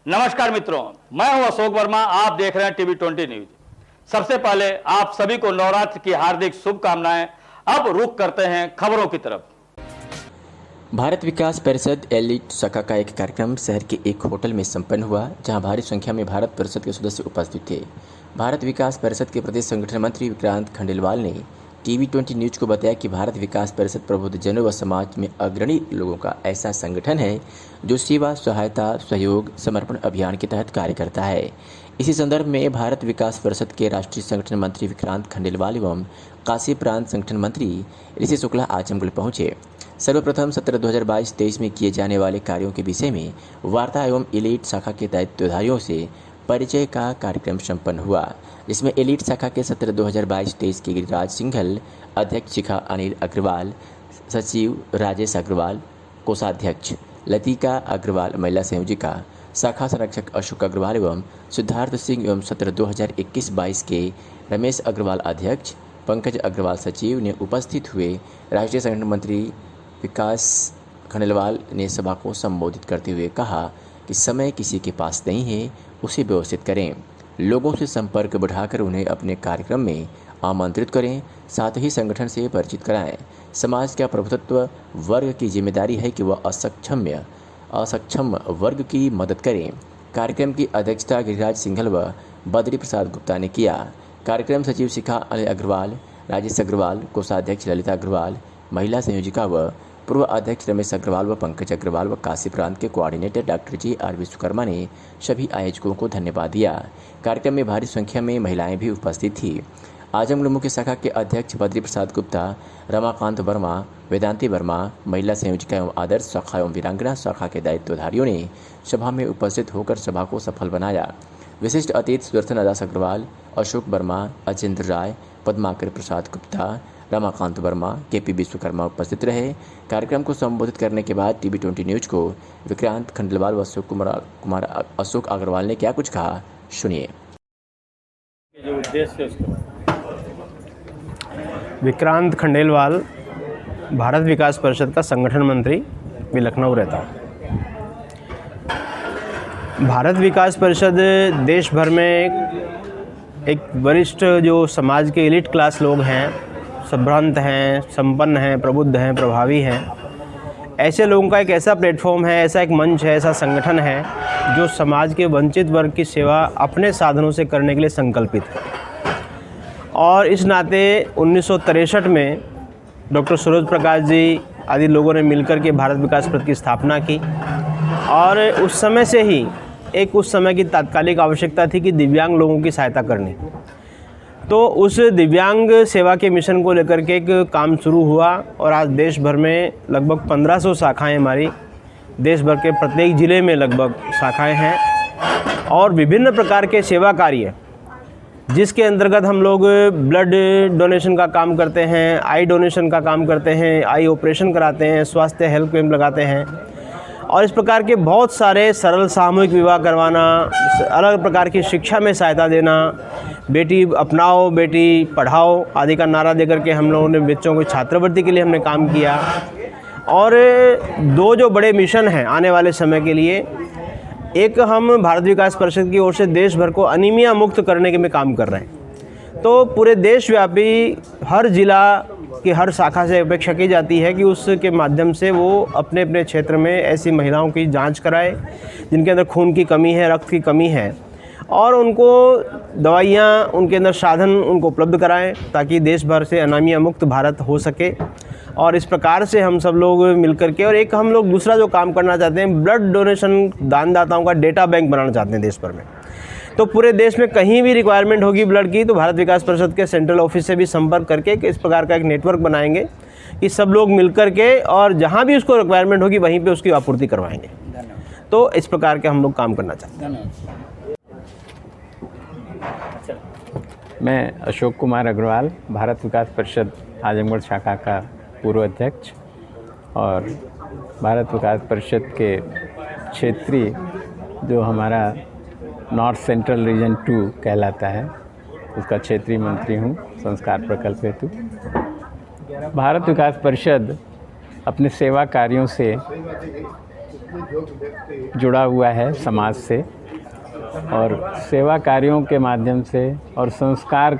नमस्कार मित्रों, मैं हूं अशोक वर्मा। आप देख रहे हैं टीवी 20 न्यूज। सबसे पहले आप सभी को नवरात्र की हार्दिक शुभकामनाएं। अब रुख करते हैं खबरों की तरफ। भारत विकास परिषद एलिट शाखा का एक कार्यक्रम शहर के एक होटल में संपन्न हुआ, जहां भारी संख्या में भारत परिषद के सदस्य उपस्थित थे। भारत विकास परिषद के प्रदेश संगठन मंत्री विक्रांत खंडेलवाल ने टीवी 20 न्यूज को बताया कि भारत विकास परिषद प्रबुद्धजनों व समाज में अग्रणी लोगों का ऐसा संगठन है जो सेवा, सहायता, सहयोग, समर्पण अभियान के तहत कार्य करता है। इसी संदर्भ में भारत विकास परिषद के राष्ट्रीय संगठन मंत्री विक्रांत खंडेलवाल एवं काशी प्रांत संगठन मंत्री ऋषि शुक्ला आजमगढ़ पहुंचे। सर्वप्रथम सत्र 2022-23 में किए जाने वाले कार्यों के विषय में वार्ता एवं एलिट शाखा के दायित्वधारियों से परिचय का कार्यक्रम संपन्न हुआ, जिसमें एलिट शाखा के सत्र 2022-23 के गिरिराज सिंघल, अध्यक्ष शिखा अनिल अग्रवाल, सचिव राजेश अग्रवाल, कोषाध्यक्ष लतिका अग्रवाल, महिला संयोजिका, शाखा संरक्षक अशोक अग्रवाल एवं सिद्धार्थ सिंह एवं सत्र 2021-22 के रमेश अग्रवाल अध्यक्ष, पंकज अग्रवाल सचिव ने उपस्थित हुए। राष्ट्रीय संगठन मंत्री विकास खंडेलवाल ने सभा को संबोधित करते हुए कहा कि समय किसी के पास नहीं है, उसे व्यवस्थित करें, लोगों से संपर्क बढ़ाकर उन्हें अपने कार्यक्रम में आमंत्रित करें, साथ ही संगठन से परिचित कराएं। समाज का प्रभुत्व वर्ग की जिम्मेदारी है कि वह असक्षम वर्ग की मदद करें। कार्यक्रम की अध्यक्षता गिरिराज सिंघल व बद्री प्रसाद गुप्ता ने किया। कार्यक्रम सचिव शिखा अनिल अग्रवाल, राजेश अग्रवाल, कोषाध्यक्ष ललिता अग्रवाल, महिला संयोजिका व पूर्व अध्यक्ष रमेश अग्रवाल व पंकज अग्रवाल व काशी प्रांत के कोऑर्डिनेटर डॉक्टर जी.आर. विश्वकर्मा ने सभी आयोजकों को धन्यवाद दिया। कार्यक्रम में भारी संख्या में महिलाएं भी उपस्थित थी। आजमगढ़ मुख्य शाखा के अध्यक्ष बद्री प्रसाद गुप्ता, रमाकांत वर्मा, वेदांती वर्मा, महिला संयोजिका एवं आदर्श शाखा एवं वीरांगना शाखा के दायित्वधारियों ने सभा में उपस्थित होकर सभा को सफल बनाया। विशिष्ट अतिथि सुदर्शन दास अग्रवाल, अशोक वर्मा, अजेंद्र राय, पद्माकर प्रसाद गुप्ता, रमाकांत वर्मा, के.पी. विश्वकर्मा उपस्थित रहे। कार्यक्रम को संबोधित करने के बाद टीवी 20 न्यूज को विक्रांत खंडेलवाल व अशोक अग्रवाल ने क्या कुछ कहा, सुनिए। जो उद्देश्य विक्रांत खंडेलवाल, भारत विकास परिषद का संगठन मंत्री, मैं लखनऊ रहता हूँ। भारत विकास परिषद देश भर में एक वरिष्ठ जो समाज के एलिट क्लास लोग हैं, संभ्रांत हैं, संपन्न हैं, प्रबुद्ध हैं, प्रभावी हैं, ऐसे लोगों का एक ऐसा प्लेटफॉर्म है, ऐसा एक मंच है, ऐसा संगठन है जो समाज के वंचित वर्ग की सेवा अपने साधनों से करने के लिए संकल्पित है। और इस नाते 1963 में डॉक्टर सरोज प्रकाश जी आदि लोगों ने मिलकर के भारत विकास परिषद की स्थापना की। और उस समय से ही उस समय की तात्कालिक आवश्यकता थी कि दिव्यांग लोगों की सहायता करनी। तो उस दिव्यांग सेवा के मिशन को लेकर के एक काम शुरू हुआ और आज देश भर में लगभग 1500 शाखाएं, हमारी देश भर के प्रत्येक ज़िले में लगभग शाखाएं हैं और विभिन्न प्रकार के सेवा कार्य, जिसके अंतर्गत हम लोग ब्लड डोनेशन का काम करते हैं, आई डोनेशन का काम करते हैं, आई ऑपरेशन कराते हैं, स्वास्थ्य हेल्थ कैंप लगाते हैं और इस प्रकार के बहुत सारे सरल सामूहिक विवाह करवाना, अलग प्रकार की शिक्षा में सहायता देना, बेटी अपनाओ बेटी पढ़ाओ आदि का नारा देकर के हम लोगों ने बच्चों को छात्रवृत्ति के लिए हमने काम किया। और दो जो बड़े मिशन हैं आने वाले समय के लिए, एक हम भारत विकास परिषद की ओर से देश भर को अनीमिया मुक्त करने के में काम कर रहे हैं। तो पूरे देशव्यापी हर जिला की हर शाखा से अपेक्षा की जाती है कि उसके माध्यम से वो अपने अपने क्षेत्र में ऐसी महिलाओं की जांच कराए जिनके अंदर खून की कमी है, रक्त की कमी है, और उनको दवाइयाँ, उनके अंदर साधन उनको उपलब्ध कराएं ताकि देश भर से अनीमिया मुक्त भारत हो सके। और इस प्रकार से हम सब लोग मिलकर के, और एक हम लोग दूसरा जो काम करना चाहते हैं, ब्लड डोनेशन दानदाताओं का डेटा बैंक बनाना चाहते हैं देश भर में। तो पूरे देश में कहीं भी रिक्वायरमेंट होगी ब्लड की तो भारत विकास परिषद के सेंट्रल ऑफिस से भी संपर्क करके इस प्रकार का एक नेटवर्क बनाएंगे कि सब लोग मिलकर के और जहाँ भी उसको रिक्वायरमेंट होगी वहीं पे उसकी आपूर्ति करवाएंगे। तो इस प्रकार के हम लोग काम करना चाहते हैं। मैं अशोक कुमार अग्रवाल, भारत विकास परिषद आजमगढ़ शाखा का पूर्व अध्यक्ष और भारत विकास परिषद के क्षेत्रीय जो हमारा नॉर्थ सेंट्रल रीजन 2 कहलाता है, उसका क्षेत्रीय मंत्री हूँ संस्कार प्रकल्प हेतु। भारत विकास परिषद अपने सेवा कार्यों से जुड़ा हुआ है समाज से और सेवा कार्यों के माध्यम से और संस्कार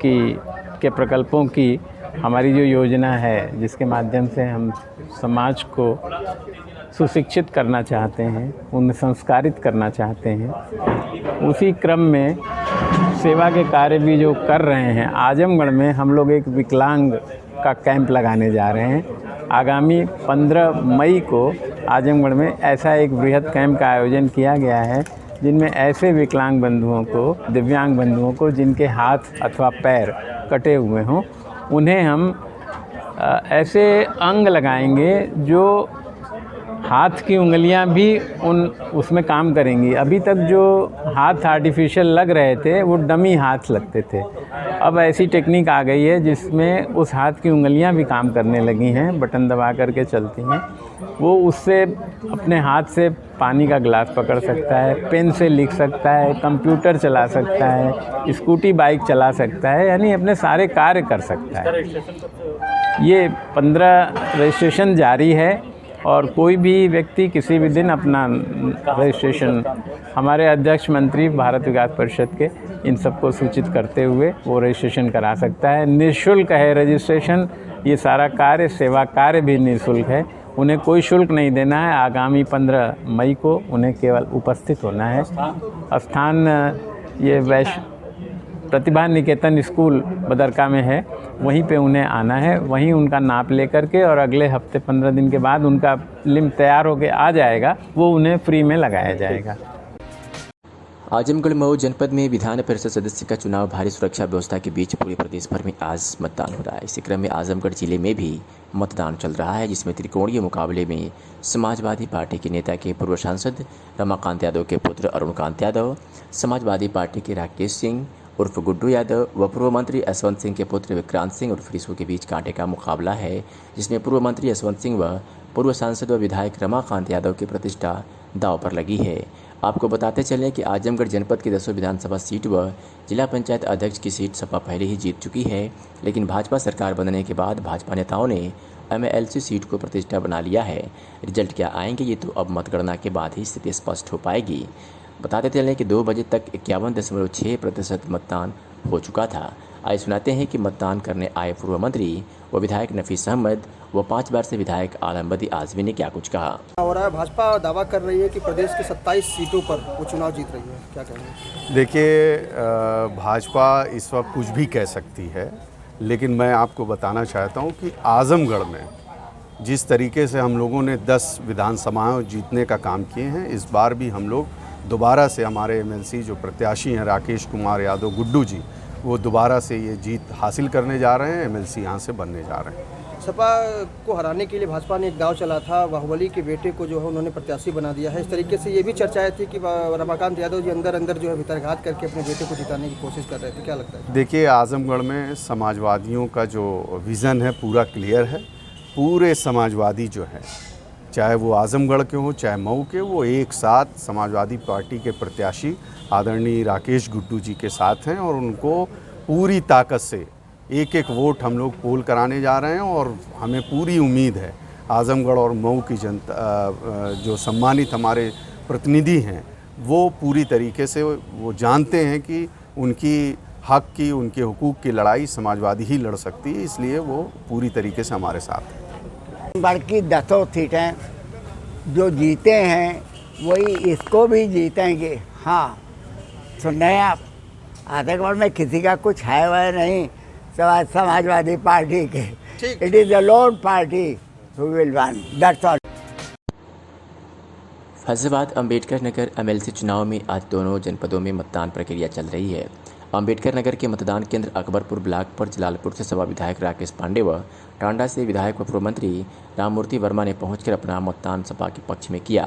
के प्रकल्पों की हमारी जो योजना है, जिसके माध्यम से हम समाज को सुशिक्षित करना चाहते हैं, उन्हें संस्कारित करना चाहते हैं, उसी क्रम में सेवा के कार्य भी जो कर रहे हैं। आजमगढ़ में हम लोग एक विकलांग का कैंप लगाने जा रहे हैं। आगामी 15 मई को आजमगढ़ में ऐसा एक बृहद कैंप का आयोजन किया गया है, जिनमें ऐसे विकलांग बंधुओं को, दिव्यांग बंधुओं को जिनके हाथ अथवा पैर कटे हुए हों, उन्हें हम ऐसे अंग लगाएंगे जो हाथ की उंगलियां भी उसमें काम करेंगी। अभी तक जो हाथ आर्टिफिशियल लग रहे थे वो डमी हाथ लगते थे। अब ऐसी टेक्निक आ गई है जिसमें उस हाथ की उंगलियां भी काम करने लगी हैं, बटन दबा करके चलती हैं। वो उससे अपने हाथ से पानी का गिलास पकड़ सकता है, पेन से लिख सकता है, कंप्यूटर चला सकता है, स्कूटी बाइक चला सकता है, यानी अपने सारे कार्य कर सकता है। ये 15 रजिस्ट्रेशन जारी है और कोई भी व्यक्ति किसी भी दिन अपना रजिस्ट्रेशन हमारे अध्यक्ष मंत्री भारत विकास परिषद के इन सबको सूचित करते हुए वो रजिस्ट्रेशन करा सकता है। निःशुल्क है रजिस्ट्रेशन। ये सारा कार्य, सेवा कार्य भी निःशुल्क है, उन्हें कोई शुल्क नहीं देना है। आगामी 15 मई को उन्हें केवल उपस्थित होना है। स्थान ये प्रतिभा निकेतन स्कूल बदरका में है, वहीं पे उन्हें आना है। वहीं उनका नाप लेकर के और अगले हफ्ते 15 दिन के बाद उनका लिंब तैयार होकर आ जाएगा, वो उन्हें फ्री में लगाया जाएगा। आजमगढ़ मऊ जनपद में विधान परिषद सदस्य का चुनाव भारी सुरक्षा व्यवस्था के बीच पूरे प्रदेश भर में आज मतदान हो रहा है। इसी क्रम में आजमगढ़ जिले में भी मतदान चल रहा है, जिसमें त्रिकोणीय मुकाबले में समाजवादी पार्टी के नेता के पूर्व सांसद रमाकांत यादव के पुत्र अरुणकांत यादव, समाजवादी पार्टी के राकेश सिंह उर्फ गुड्डू यादव व पूर्व मंत्री यशवंत सिंह के पुत्र विक्रांत सिंह उर्फ रिसू के बीच कांटे का मुकाबला है, जिसमें पूर्व मंत्री यशवंत सिंह व पूर्व सांसद व विधायक रमाकांत यादव की प्रतिष्ठा दांव पर लगी है। आपको बताते चलें कि आजमगढ़ जनपद की 10 विधानसभा सीट व जिला पंचायत अध्यक्ष की सीट सपा पहले ही जीत चुकी है, लेकिन भाजपा सरकार बनने के बाद भाजपा नेताओं ने MLC सीट को प्रतिष्ठा बना लिया है। रिजल्ट क्या आएंगे ये तो अब मतगणना के बाद ही स्थिति स्पष्ट हो पाएगी। बताते चलें कि 2 बजे तक 51.6% मतदान हो चुका था। आइए सुनाते हैं कि मतदान करने आए पूर्व मंत्री व विधायक नफीस अहमद व 5 बार से विधायक आलम बदी आजमी ने क्या कुछ कहा। हो रहा है, भाजपा दावा कर रही है कि प्रदेश के 27 सीटों पर वो चुनाव जीत रही है, क्या कहेंगे? देखिए, भाजपा इस वक्त कुछ भी कह सकती है, लेकिन मैं आपको बताना चाहता हूं कि आजमगढ़ में जिस तरीके से हम लोगों ने 10 विधानसभाएं जीतने का काम किए हैं, इस बार भी हम लोग दोबारा से हमारे MLC जो प्रत्याशी हैं राकेश कुमार यादव गुड्डू जी, वो दोबारा से ये जीत हासिल करने जा रहे हैं। MLC यहाँ से बनने जा रहे हैं। सपा को हराने के लिए भाजपा ने एक दांव चला था, बाहुबली के बेटे को जो है उन्होंने प्रत्याशी बना दिया है। इस तरीके से ये भी चर्चाएं थी कि रमाकांत यादव जी अंदर जो है भीतरघात करके अपने बेटे को जिताने की कोशिश कर रहे थे, क्या लगता है? देखिए, आजमगढ़ में समाजवादियों का जो विज़न है पूरा क्लियर है। पूरे समाजवादी जो है, चाहे वो आजमगढ़ के हों चाहे मऊ के, वो एक साथ समाजवादी पार्टी के प्रत्याशी आदरणीय राकेश गुड्डू जी के साथ हैं और उनको पूरी ताकत से एक वोट हम लोग पोल कराने जा रहे हैं। और हमें पूरी उम्मीद है आजमगढ़ और मऊ की जनता, जो सम्मानित हमारे प्रतिनिधि हैं, वो पूरी तरीके से वो जानते हैं कि उनकी हक की, उनके हुकूक की लड़ाई समाजवादी ही लड़ सकती है, इसलिए वो पूरी तरीके से हमारे साथ हैं। बल्कि 10 सीटें जो जीते हैं वही इसको भी जीतेंगे। हाँ, सुन रहे हैं आप, आजमगढ़ में किसी का कुछ है वह नहीं, समाजवादी पार्टी के। It is the loan party who will one, that's all. Faizabad Ambedkar Nagar MLC चुनाव में आज दोनों जनपदों में मतदान प्रक्रिया चल रही है। अंबेडकर नगर के मतदान केंद्र अकबरपुर ब्लॉक पर जलालपुर से सपा विधायक राकेश पांडे व टांडा से विधायक व पूर्व मंत्री राममूर्ति वर्मा ने पहुंचकर अपना मतदान सपा के पक्ष में किया।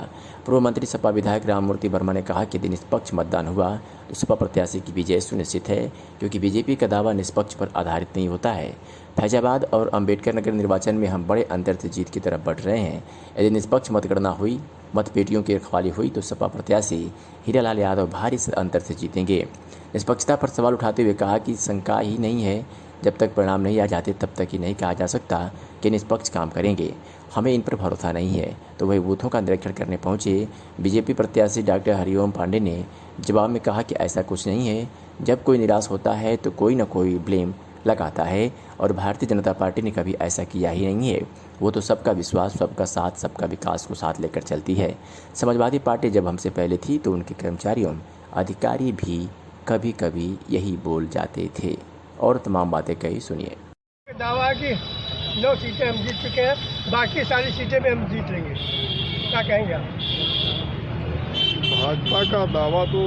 पूर्व मंत्री सपा विधायक राममूर्ति वर्मा ने कहा कि यदि निष्पक्ष मतदान हुआ तो सपा प्रत्याशी की विजय सुनिश्चित है, क्योंकि बीजेपी का दावा निष्पक्ष पर आधारित नहीं होता है। फैजाबाद और अंबेडकर नगर निर्वाचन में हम बड़े अंतर से जीत की तरफ बढ़ रहे हैं। यदि निष्पक्ष मतगणना हुई, मतपेटियों की रखवाली हुई तो सपा प्रत्याशी हीरालाल यादव भारी अंतर से जीतेंगे। निष्पक्षता पर सवाल उठाते हुए कहा कि शंका ही नहीं है, जब तक परिणाम नहीं आ जाते तब तक ही नहीं कहा जा सकता कि निष्पक्ष काम करेंगे। हमें इन पर भरोसा नहीं है। तो वही बूथों का निरीक्षण करने पहुंचे बीजेपी प्रत्याशी डॉक्टर हरिओम पांडे ने जवाब में कहा कि ऐसा कुछ नहीं है। जब कोई निराश होता है तो कोई न कोई ब्लेम लगाता है और भारतीय जनता पार्टी ने कभी ऐसा किया ही नहीं है। वो तो सबका विश्वास, सबका साथ, सबका विकास को साथ लेकर चलती है। समाजवादी पार्टी जब हमसे पहले थी तो उनके कर्मचारियों, अधिकारी भी कभी कभी यही बोल जाते थे। और तमाम बातें कही, सुनिए। दावा की 9 सीटें हम जीत चुके हैं, बाकी सारी सीटें भी हम जीत लेंगे। क्या कहेंगे आप? भाजपा का दावा तो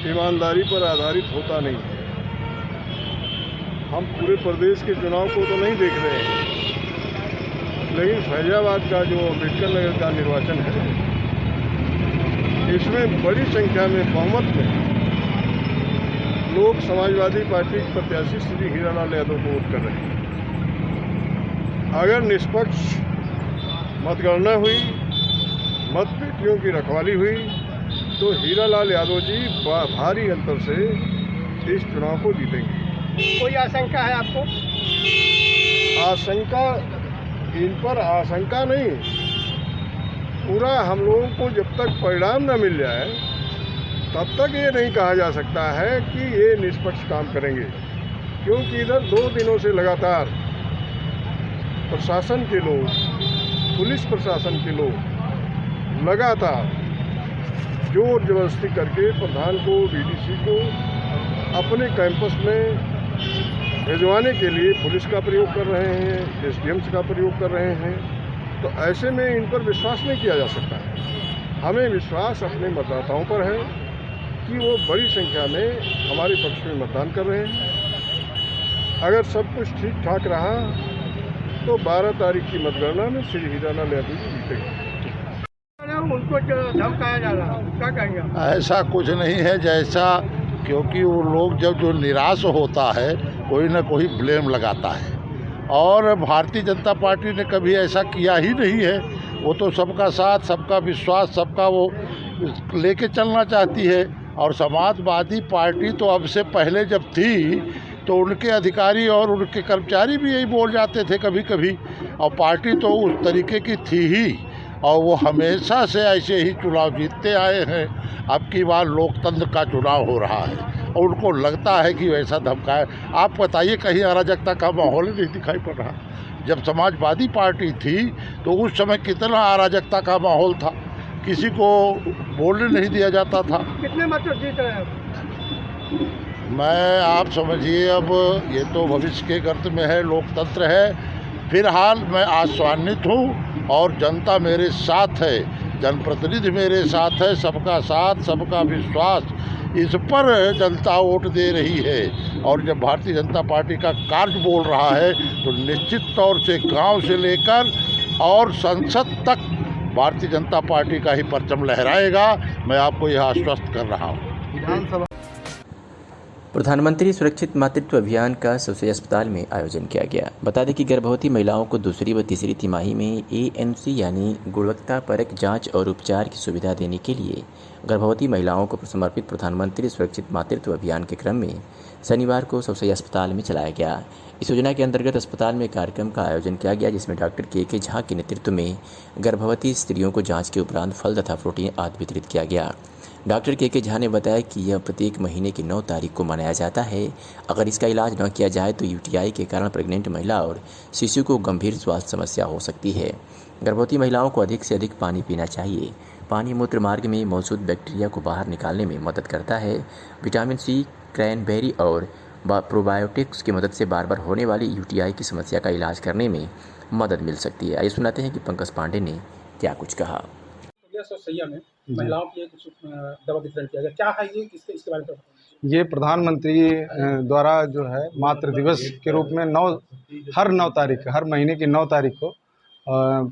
ईमानदारी पर आधारित होता नहीं है। हम पूरे प्रदेश के चुनाव को तो नहीं देख रहे हैं, लेकिन फैजाबाद का जो अम्बेडकर नगर का निर्वाचन है, इसमें बड़ी संख्या में बहुमत में लोग समाजवादी पार्टी के प्रत्याशी श्री हीरालाल यादव को वोट कर रहे हैं। अगर निष्पक्ष मतगणना हुई, मतपेटियों की रखवाली हुई, तो हीरालाल यादव जी भारी अंतर से इस चुनाव को जीतेंगे। कोई आशंका है आपको? आशंका, इन पर आशंका नहीं। पूरा हम लोगों को जब तक परिणाम न मिल जाए तब तक ये नहीं कहा जा सकता है कि ये निष्पक्ष काम करेंगे, क्योंकि इधर 2 दिनों से लगातार प्रशासन के लोग, पुलिस प्रशासन के लोग लगातार जोर जबरदस्ती करके प्रधान को, डीडीसी को अपने कैंपस में भिजवाने के लिए पुलिस का प्रयोग कर रहे हैं, एसडीएम्स का प्रयोग कर रहे हैं। तो ऐसे में इन पर विश्वास नहीं किया जा सकता है। हमें विश्वास अपने मतदाताओं पर है कि वो बड़ी संख्या में हमारे पक्ष में मतदान कर रहे हैं। अगर सब कुछ ठीक ठाक रहा तो 12 तारीख की मतगणना में श्री हीरालाल यादव जी जीतेंगे। उनको धमकाया जा रहा है, क्या कहेंगे? ऐसा कुछ नहीं है जैसा, क्योंकि वो लोग जब जो निराश होता है कोई ना कोई ब्लेम लगाता है, और भारतीय जनता पार्टी ने कभी ऐसा किया ही नहीं है। वो तो सबका साथ, सबका विश्वास, सबका वो लेके चलना चाहती है। और समाजवादी पार्टी तो अब से पहले जब थी तो उनके अधिकारी और उनके कर्मचारी भी यही बोल जाते थे कभी कभी, और पार्टी तो उस तरीके की थी ही, और वो हमेशा से ऐसे ही चुनाव जीतते आए हैं। अब की बार लोकतंत्र का चुनाव हो रहा है और उनको लगता है कि वैसा धमकाए। आप बताइए, कहीं अराजकता का माहौल नहीं दिखाई पड़ रहा। जब समाजवादी पार्टी थी तो उस समय कितना अराजकता का माहौल था, किसी को बोलने नहीं दिया जाता था। कितने मत जीत रहे हैं? मैं, आप समझिए, अब ये तो भविष्य के गर्त में है, लोकतंत्र है। फिलहाल मैं आश्वानित हूँ और जनता मेरे साथ है, जनप्रतिनिधि मेरे साथ है। सबका साथ, सबका विश्वास, इस पर जनता वोट दे रही है। और जब भारतीय जनता पार्टी का कार्य बोल रहा है तो निश्चित तौर से गांव से लेकर और संसद तक भारतीय जनता पार्टी का ही परचम लहराएगा। मैं आपको यह आश्वस्त कर रहा हूँ। प्रधानमंत्री सुरक्षित मातृत्व अभियान का सौसई अस्पताल में आयोजन किया गया। बता दें कि गर्भवती महिलाओं को दूसरी व तीसरी तिमाही में ANC यानी गुणवत्ता परक जांच और उपचार की सुविधा देने के लिए गर्भवती महिलाओं को समर्पित प्रधानमंत्री सुरक्षित मातृत्व अभियान के क्रम में शनिवार को सौसई अस्पताल में चलाया गया। इस योजना के अंतर्गत अस्पताल में कार्यक्रम का आयोजन किया गया, जिसमें डॉक्टर के झा के नेतृत्व में गर्भवती स्त्रियों को जाँच के उपरांत फल तथा प्रोटीन आदि वितरित किया गया। डॉक्टर के झा ने बताया कि यह प्रत्येक महीने की 9 तारीख को मनाया जाता है। अगर इसका इलाज न किया जाए तो UTI के कारण प्रेग्नेंट महिला और शिशु को गंभीर स्वास्थ्य समस्या हो सकती है। गर्भवती महिलाओं को अधिक से अधिक पानी पीना चाहिए। पानी मूत्र मार्ग में मौजूद बैक्टीरिया को बाहर निकालने में मदद करता है। विटामिन C, क्रैनबेरी और प्रोबायोटिक्स की मदद से बार बार होने वाली UTI की समस्या का इलाज करने में मदद मिल सकती है। आइए सुनाते हैं कि पंकज पांडे ने क्या कुछ कहा। में महिलाओं के लिए कुछ दवा वितरण किया गया, क्या है ये, इसके बारे में? ये प्रधानमंत्री द्वारा जो है मातृ दिवस के रूप में हर 9 तारीख, हर महीने की 9 तारीख को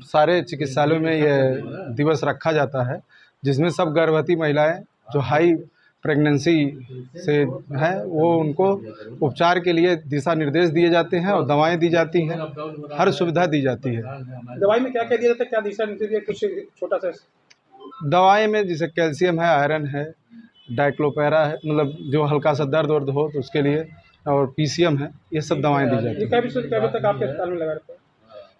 सारे चिकित्सालयों में ये दिवस रखा जाता है, जिसमें सब गर्भवती महिलाएं जो हाई प्रेगनेंसी से हैं वो उनको उपचार के लिए दिशा निर्देश दिए जाते हैं और दवाएं दी जाती हैं, हर सुविधा दी जाती है। दवाई में क्या क्या दिया जाता है, क्या दिशा निर्देश, कुछ छोटा सा? दवाई में जैसे कैल्शियम है, आयरन है, डाइक्लोपेरा है, मतलब जो हल्का सा दर्द वर्द हो तो उसके लिए, और PCM है, ये सब दवाएं दी जाती ये हैं। क्या तक आपके अस्पताल में लगा रहता है?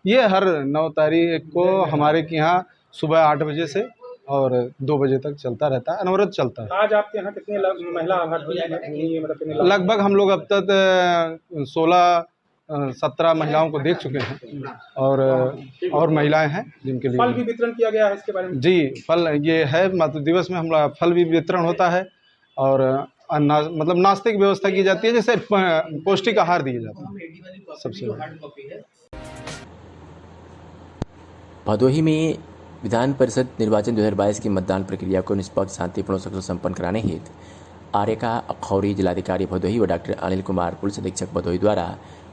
ये हर 9 तारीख को हमारे के यहाँ सुबह 8 बजे से और 2 बजे तक चलता रहता है, अनवरत चलता है। आज आपके यहाँ कितने महिला भर्ती हैं? मतलब कितने लगभग हम लोग अब तक 16-17 महिलाओं को देख चुके हैं और महिलाएं हैं जिनके लिए फल भी वितरण किया गया है इसके बारे में? जी, फल ये है, मातृ दिवस में हम लोग फल भी वितरण होता है और मतलब नाश्ते की व्यवस्था की जाती है, जैसे पौष्टिक आहार दिए जाते हैं सबसे। भदोही में विधान परिषद निर्वाचन 2022 की मतदान प्रक्रिया को निष्पक्ष, शांतिपूर्ण और संपन्न कराने हेतु आर्यका अखौरी जिलाधिकारी भदोही व डॉक्टर अनिल कुमार पुलिस अधीक्षक भदोही द्वारा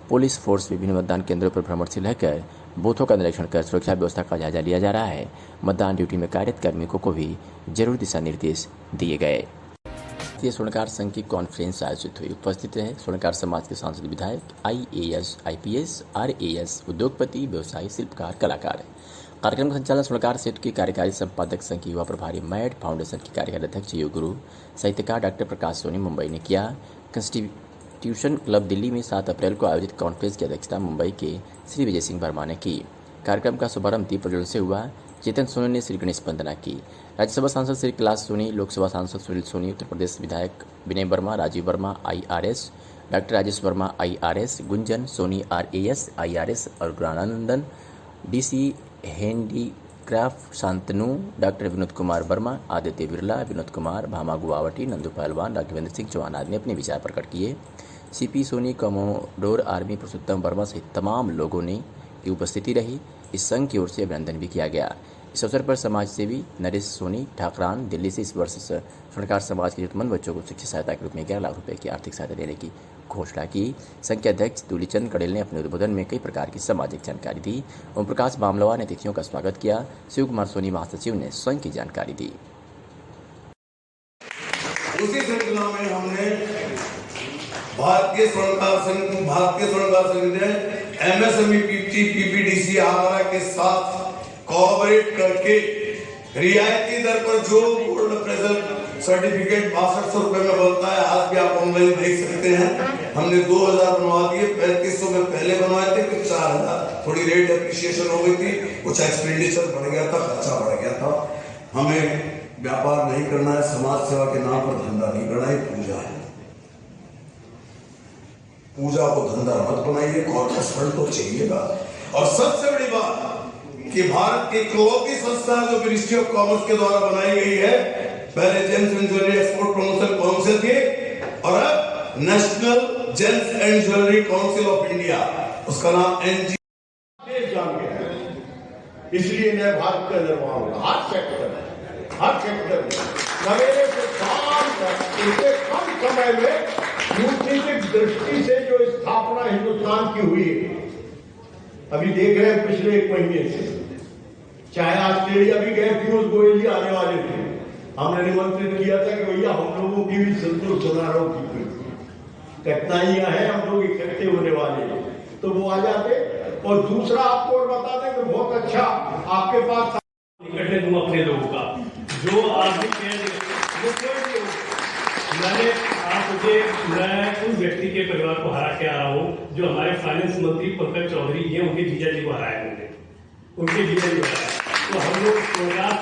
पुलिस फोर्स विभिन्न मतदान केंद्रों पर भ्रमण से रहकर बूथों का निरीक्षण कर सुरक्षा व्यवस्था का जायजा लिया जा रहा है। मतदान ड्यूटी में कार्यरत कार्मिकों को भी जरूरी दिशा निर्देश दिए गए। भारतीय स्वर्णकार संघ की कॉन्फ्रेंस आयोजित हुई। उपस्थित रहे स्वर्णकार समाज के सांसद, विधायक, IAS, IPS, RAS, उद्योगपति, व्यवसायी, शिल्पकार, कलाकार। कार्यक्रम का संचालन स्वर्णकार सेतु के कार्यकारी संपादक, संघ की युवा प्रभारी, मैड फाउंडेशन के कार्यकारी अध्यक्ष, योग गुरु, साहित्यकार डॉक्टर प्रकाश सोनी मुंबई ने किया। कॉन्स्टिट्यूशन क्लब दिल्ली में 7 अप्रैल को आयोजित कॉन्फ्रेंस की अध्यक्षता मुंबई के श्री विजय सिंह वर्मा ने की। कार्यक्रम का शुभारंभ दीप प्रज्वलन से हुआ। चेतन सोनी ने श्री गणेश वंदना की। राज्यसभा सांसद श्री कैलाश सोनी, लोकसभा सांसद सुनील सोनी, उत्तर प्रदेश विधायक Vinay Verma, Rajiv Verma IRS, doctor Rajesh Verma IRS, Gunjan Soni RAS IRS और Gyananandan DC handicraft, Shantanu, doctor Vinod Kumar Verma, Aditya Birla, Vinod Kumar, Bhama गुवावटी, नंदू पहलवान, राघवेंद्र सिंह चौहान आदि ने अपने विचार प्रकट किए। CP सोनी, कमोडोर आर्मी पुरुषोत्तम वर्मा सहित तमाम लोगों ने की उपस्थिति रही। इस संघ की ओर से अभिनंदन भी किया गया। इस अवसर पर समाज सेवी नरेश सोनी ठाकरान दिल्ली से इस वर्ष स्वर्णकार समाज के जरूरतमंद बच्चों को शिक्षा सहायता के रूप में 11 लाख रुपए की आर्थिक सहायता देने की घोषणा की। संघ के अध्यक्ष दूलीचंद कड़ेल ने अपने उद्बोधन में कई प्रकार की सामाजिक जानकारी दी। ओम प्रकाश बामलवा ने अतिथियों का स्वागत किया। शिव कुमार सोनी महासचिव ने संघ की जानकारी दी। उसी श्रृंखला में हमने भारतीय स्वर्णकार संघ ने MSME PPDC आगरा के साथ कोऑपरेट करके रियायती दर पर जो गोल्ड अप्रेजल सर्टिफिकेट 6200 रुपए में बनता है, आज भी आप ऑनलाइन देख सकते हैं। हमने 2000 बनवा दिए, 3500 में पहले बनवाए थे, फिर 4000। थोड़ी रेट एप्रिसिएशन हो गई थी, कुछ एक्सपेंडिचर बढ़ गया था, खर्चा बढ़ गया था। हमें व्यापार नहीं करना है, समाज सेवा के नाम पर धंधा नहीं करना है, पूजा है। पूजा को धंधा मत बनाइए, कॉर्पोरेट फंड तो चाहिएगा। और सबसे बड़ी बात कि भारत की इकलौती संस्था जो मिनिस्ट्री ऑफ कॉमर्स के द्वारा बनाई गई है, पहले James and jewellery export promotion council थी और अब national James and jewellery council of India, उसका नाम NG। इसलिए नए भारत का निर्माण होगा। हर सेक्टर सवेरे से शाम तक इतने कम समय में कूटनीतिक दृष्टि से जो स्थापना हिंदुस्तान की हुई है, अभी देख रहे हैं पिछले 1 महीने से, चाहे ऑस्ट्रेलिया भी गए, पीयूष गोयल जी आने वाले थे, हमने निमंत्रित किया था कि भैया हम लोगों की भी संतोष समारोह की कठिनाइयां हैं, हम लोग इकट्ठे होने वाले हैं, तो वो आ जाते। और दूसरा आपको और बता दें कि बहुत अच्छा आपके पास इकट्ठे दूं अपने लोगों का, जो आदमी मैंने मैं उस व्यक्ति के परिवार को हरा के आ रहा हूँ जो हमारे फाइनेंस मंत्री पंकज चौधरी ये उनके जीजा जी को हराया, मैंने उनके जीजा जी को हराया। तो हम लोग